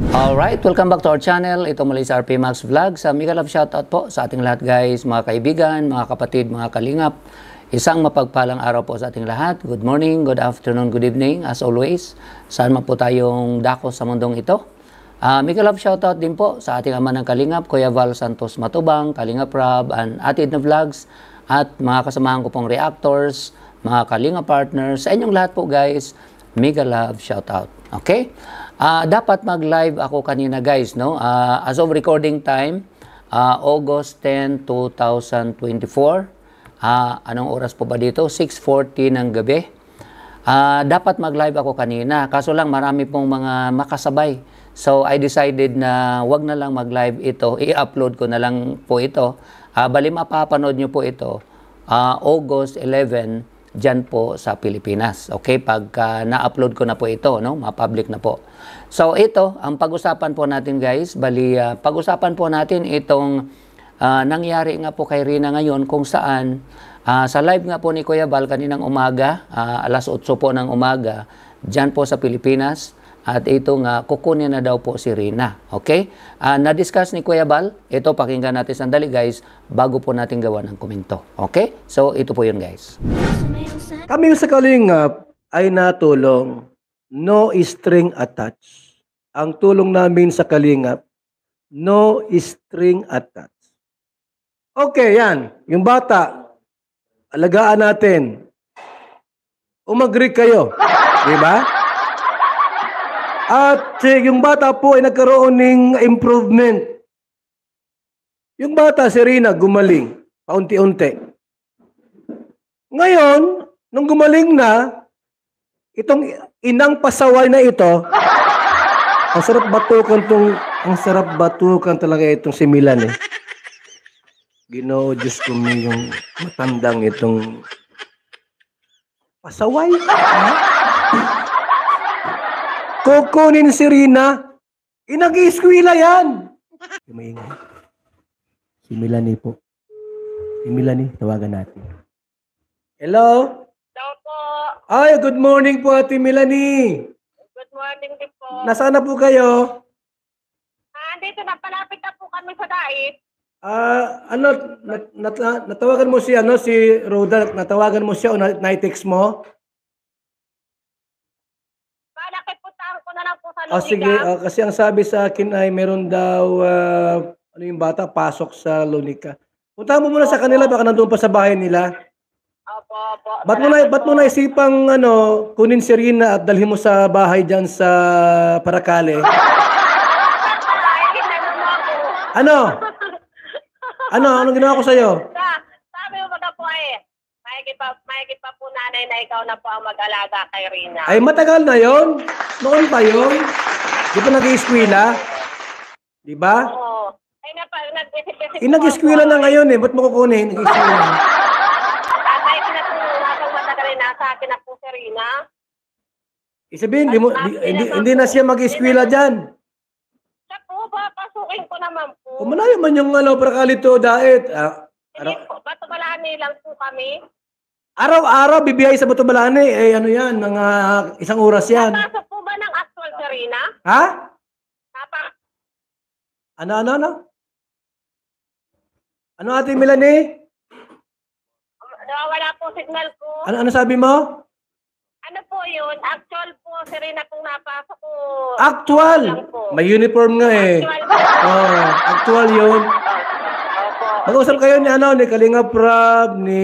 Alright, welcome back to our channel. Ito muli sa RP Max Vlog. Mega love shoutout po sa ating lahat guys, mga kaibigan, mga kapatid, mga kalingap. Isang mapagpalang araw po sa ating lahat. Good morning, good afternoon, good evening. As always, saan man po tayong dako sa mundong ito. Mega love shoutout din po sa ating ama ng kalingap, Kuya Val Santos Matubang, Kalingap Rob, and Atid na Vlogs, at mga kasamahan ko pong reactors, mga kalingap partners, sa inyong lahat po guys, mega love shoutout. Okay? Dapat mag-live ako kanina guys, no? As of recording time, August 10, 2024. Anong oras po ba dito? 6:40 ng gabi. Dapat mag-live ako kanina. Kaso lang marami pong mga makasabay. So I decided na wag na lang mag-live ito. I-upload ko na lang po ito. Bali mapapanood nyo po ito. August 11, dyan po sa Pilipinas. Okay? Pagka na-upload ko na po ito, no? Ma-public na po. So ito, ang pag-usapan po natin guys, bali pag-usapan po natin itong nangyari nga po kay Rina ngayon kung saan sa live nga po ni Kuya Val kaninang umaga, alas 8 po ng umaga, dyan po sa Pilipinas. At ito nga, kukunin na daw po si Rina. Okay? Na-discuss ni Kuya Val. Ito, pakinggan natin sandali guys, bago po natin gawa ng komento. Okay? So, ito po yun guys. Kami sa Kalingap ay natulong. No string attached. Ang tulong namin sa Kalingap, no string attached. Okay, yan. Yung bata, alagaan natin. Umagri kayo. Di ba? At yung bata po ay nagkaroon ng improvement. Yung bata, si Rina, gumaling. Paunti-unti. Ngayon, nung gumaling na, itong inang pasaway na ito, ang sarap batukan talaga itong si Milan eh. Ginoo, Diyos ko yung matandang itong pasaway. Kukunin si Rina, inag-iiskwila yan. Si Melanie po. Si Melanie, tawagan natin. Hello? Hello po. Ay, good morning po Ate Melanie. Good morning din po. Nasaan na po kayo? Andito na, palapit na po kami sa dait. Natawagan mo si Roda, natawagan mo siya o na-text mo? Nakipuntahan ko na lang po sa Lumiga. Sige, kasi ang sabi sa akin ay meron daw, yung bata, pasok sa Lunica. Puntahan mo muna sa kanila, baka nandun pa sa bahay nila. Opo. Ba't mo naisipang kunin si Rina at dalhin mo sa bahay dyan sa Paracale? Ano? Anong ginawa ko sa'yo? Sabi mo ba po mahigit pa po nanay na ikaw na po ang mag-alaga kay Rina. Ay, matagal na yon. Noon pa yon. Di ba nag-i-eskwela? Di ba? Oo. Ay, nag-isip-isip Nag-eskwela na ngayon eh. Ba't mo kukunin? Nag-eskwela. Tatay, pinatulungan matagal na sa akin na po si Rina. Isabihin, hindi na siya mag-eskwela dyan. Siya po ba? Pasukin ko naman po. Malayo man yung Paracale to, dait. Hindi po, Batubalani lang po kami. Araw-araw bibiyay sa Batubalani. Yan, mga isang oras yan. Napasok po ba ng actual si Rina? Ha? Ano Ate Melanie? Wala po signal ko. Ano sabi mo? Ano po yun? Actual po si Rina kung napasok ko. Actual! May uniform nga eh. Actual yun. Opo. Mag-usap kayo ni Kalingap Rob, ni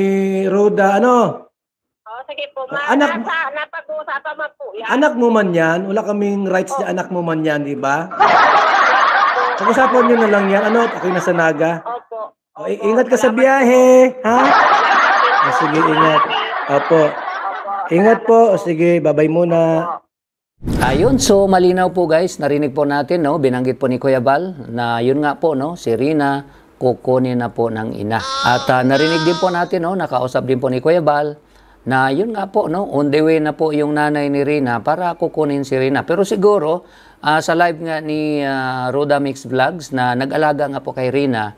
Roda, Sige po. Napag-uusapan mo po yan. Anak mo man yan. Wala kaming rights na anak mo man yan, di ba? Pag-usapan nyo na lang yan. Ako'y nasa Naga. Opo. Ingat ka sa biyahe. Ha? Sige, ingat. Opo. Ingat po. Sige, babay muna. Ayun, so malinaw po guys, narinig po natin, no? Binanggit po ni Kuya Val na yun nga po, no? Si Rina, kukunin na po ng ina. At narinig din po natin, no? Nakausap din po ni Kuya Val na yun nga po, no? On the way na po yung nanay ni Rina para kukunin si Rina. Pero siguro, sa live nga ni Roda Mix Vlogs na nag-alaga nga po kay Rina,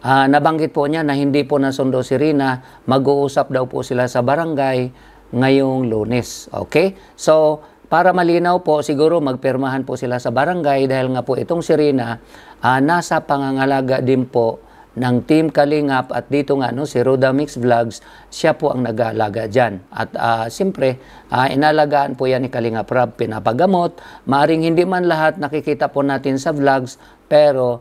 nabanggit po niya na hindi po nasundo si Rina, mag-uusap daw po sila sa barangay ngayong Lunes. Okay? So, para malinaw po, siguro magpirmahan po sila sa barangay dahil nga po itong si Rina nasa pangangalaga din po ng Team Kalingap at dito nga no, si Roda Mix Vlogs, siya po ang nag-aalaga dyan. At siyempre, inalagaan po yan ni Kalingap Rob, pinapagamot. Maaring hindi man lahat nakikita po natin sa vlogs, pero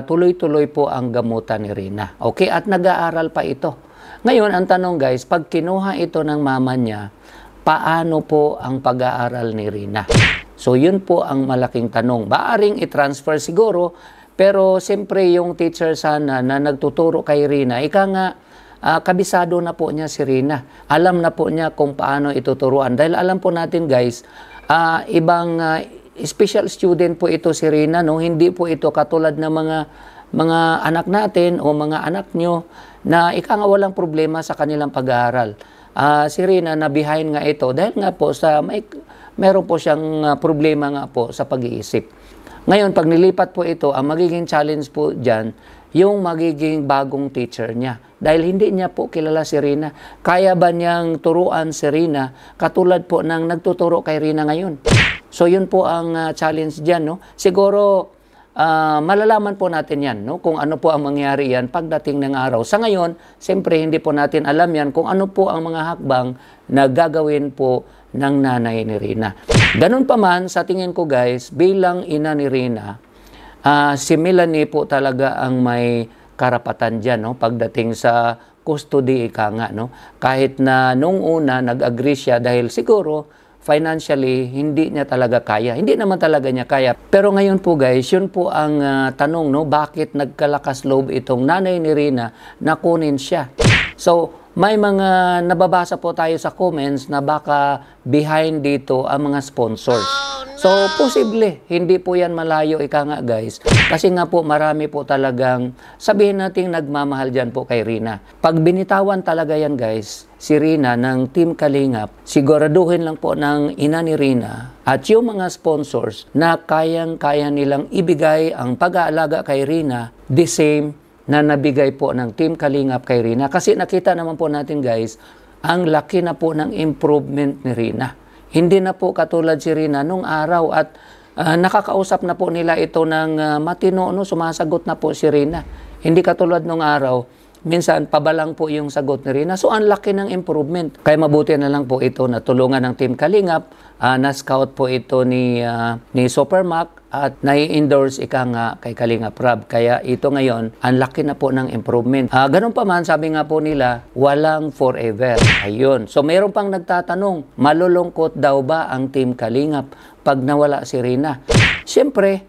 tuloy-tuloy po ang gamutan ni Rina. Okay, at nag-aaral pa ito. Ngayon, ang tanong guys, pag kinuha ito ng mama niya, paano po ang pag-aaral ni Rina? So, yun po ang malaking tanong. Maaring i-transfer siguro, pero siyempre yung teacher sana na nagtuturo kay Rina, ika nga, kabisado na po niya si Rina. Alam na po niya kung paano ituturuan. Dahil alam po natin guys, ibang special student po ito si Rina, no? Hindi po ito katulad ng mga anak natin o mga anak nyo na ika nga walang problema sa kanilang pag-aaral. Si Rina na behind nga ito dahil nga po sa meron po siyang problema nga po sa pag-iisip. Ngayon, pag nilipat po ito, ang magiging challenge po dyan, yung magiging bagong teacher niya. Dahil hindi niya po kilala si Rina. Kaya ba niyang turuan si Rina katulad po ng nagtuturo kay Rina ngayon? So, yun po ang challenge dyan. No? Siguro, malalaman po natin yan, no? Kung ano po ang mangyari yan pagdating ng araw. Sa ngayon, siyempre hindi po natin alam yan kung ano po ang mga hakbang na gagawin po ng nanay ni Rina. Ganun pa man, sa tingin ko guys, bilang ina ni Rina, si Melanie po talaga ang may karapatan dyan, no? Pagdating sa custody, ika nga, no? Kahit na nung una, nag-agree siya dahil siguro, financially, hindi niya talaga kaya. Hindi naman talaga niya kaya. Pero ngayon po guys, yun po ang tanong, no? Bakit nagkalakas loob itong nanay ni Rina na kunin siya? So, may mga nababasa po tayo sa comments na baka behind dito ang mga sponsors. So, posible, hindi po yan malayo, ika nga guys. Kasi nga po, marami po talagang, sabihin natin nagmamahal dyan po kay Rina. Pag binitawan talaga yan guys, si Rina ng Team Kalingap, siguraduhin lang po ng ina ni Rina at yung mga sponsors na kayang-kaya nilang ibigay ang pag-aalaga kay Rina, the same na nabigay po ng Team Kalingap kay Rina. Kasi nakita naman po natin guys, ang laki na po ng improvement ni Rina. Hindi na po katulad si Rina nung araw at nakakausap na po nila ito ng matino, no? Sumasagot na po si Rina. Hindi katulad nung araw, minsan pabalang po yung sagot ni Rina. So ang laki ng improvement. Kaya mabuti na lang po ito na tulungan ng Team Kalingap. Na-scout po ito ni Supermac at nai-endorse ika nga kay Kalingap Rob. Kaya ito ngayon, ang laki na po ng improvement. Ganun pa man, sabi nga po nila, walang forever. Ayun. So mayroon pang nagtatanong, malulungkot daw ba ang Team Kalingap pag nawala si Rina? Siyempre,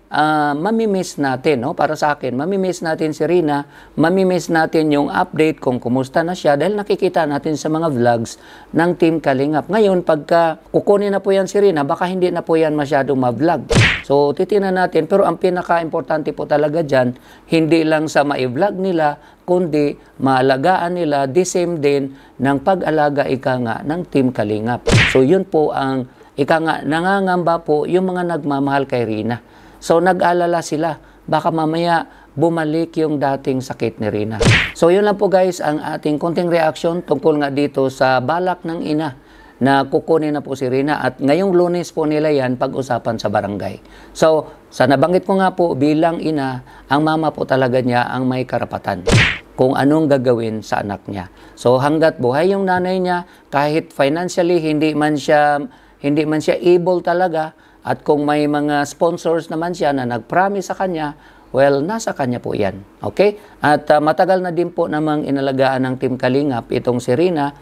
mamimiss natin, no? Para sa akin, mamimiss natin si Rina, mamimiss natin yung update kung kumusta na siya dahil nakikita natin sa mga vlogs ng Team Kalingap. Ngayon, pagka kukunin na po yan si Rina, baka hindi na po yan masyadong ma-vlog. So, titingnan natin. Pero ang pinaka-importante po talaga dyan, hindi lang sa ma-vlog nila, kundi maalagaan nila the same din ng pag-alaga ika nga ng Team Kalingap. So, yun po ang ika nga, nangangamba po yung mga nagmamahal kay Rina. So, nag-alala sila. Baka mamaya bumalik yung dating sakit ni Rina. So, yun lang po guys ang ating konting reaction tungkol nga dito sa balak ng ina na kukunin na po si Rina. At ngayong Lunes po nila yan pag-usapan sa barangay. So, sa nabanggit ko nga po bilang ina, ang mama po talaga niya ang may karapatan kung anong gagawin sa anak niya. So, hanggat buhay yung nanay niya, kahit financially hindi man siya able talaga at kung may mga sponsors naman siya na nag-promise sa kanya, well, nasa kanya po yan. Okay? At matagal na din po namang inalagaan ng Team Kalingap itong si Rina.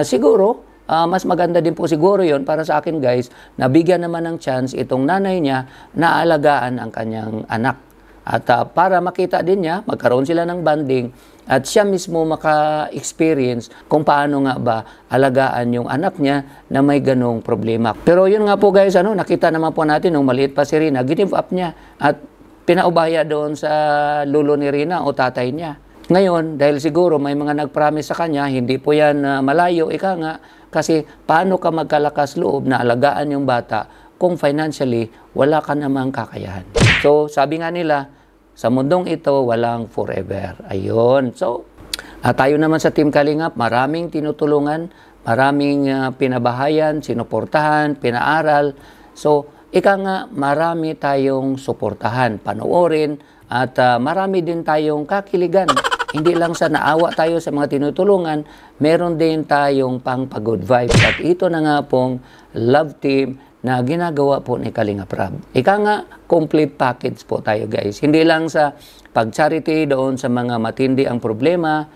Siguro, mas maganda din po siguro yon para sa akin guys, nabigyan naman ng chance itong nanay niya na alagaan ang kanyang anak. At para makita din niya, magkaroon sila ng bonding at siya mismo maka-experience kung paano nga ba alagaan yung anak niya na may ganong problema. Pero yun nga po guys, nakita naman po natin nung maliit pa si Rina, give up niya at pinaubaya doon sa lolo ni Rina o tatay niya. Ngayon, dahil siguro may mga nag-promise sa kanya, hindi po yan malayo, ika nga, kasi paano ka magkalakas loob na alagaan yung bata kung financially wala ka namang kakayahan. So, sabi nga nila, sa mundong ito, walang forever. Ayun. So, tayo naman sa Team Kalingap, maraming tinutulungan, maraming pinabahayan, sinuportahan, pinaaral. So, ika nga, marami tayong suportahan, panoorin, at marami din tayong kakiligan. Hindi lang sa naawa tayo sa mga tinutulungan, meron din tayong pang-good vibes. At ito na nga pong love team na ginagawa po ni Kalinga Prab. Ika nga, complete package po tayo guys. Hindi lang sa pag-charity doon sa mga matindi ang problema,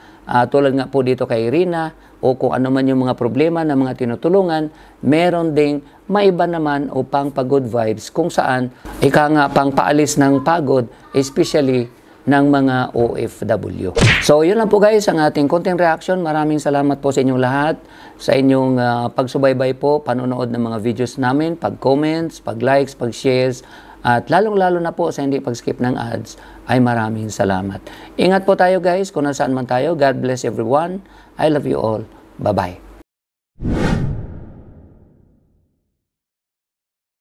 tulad nga po dito kay Irina, o kung ano man yung mga problema ng mga tinutulungan, meron ding maiba naman o pang-good vibes kung saan ika nga pang-paalis ng pagod, especially ng mga OFW. So, yun lang po guys ang ating content reaction. Maraming salamat po sa inyong lahat, sa inyong pagsubaybay po, panonood ng mga videos namin, pag-comments, pag-likes, pag-shares, at lalong-lalo na po sa hindi pag-skip ng ads, ay maraming salamat. Ingat po tayo guys kung nasaan man tayo. God bless everyone. I love you all. Bye-bye.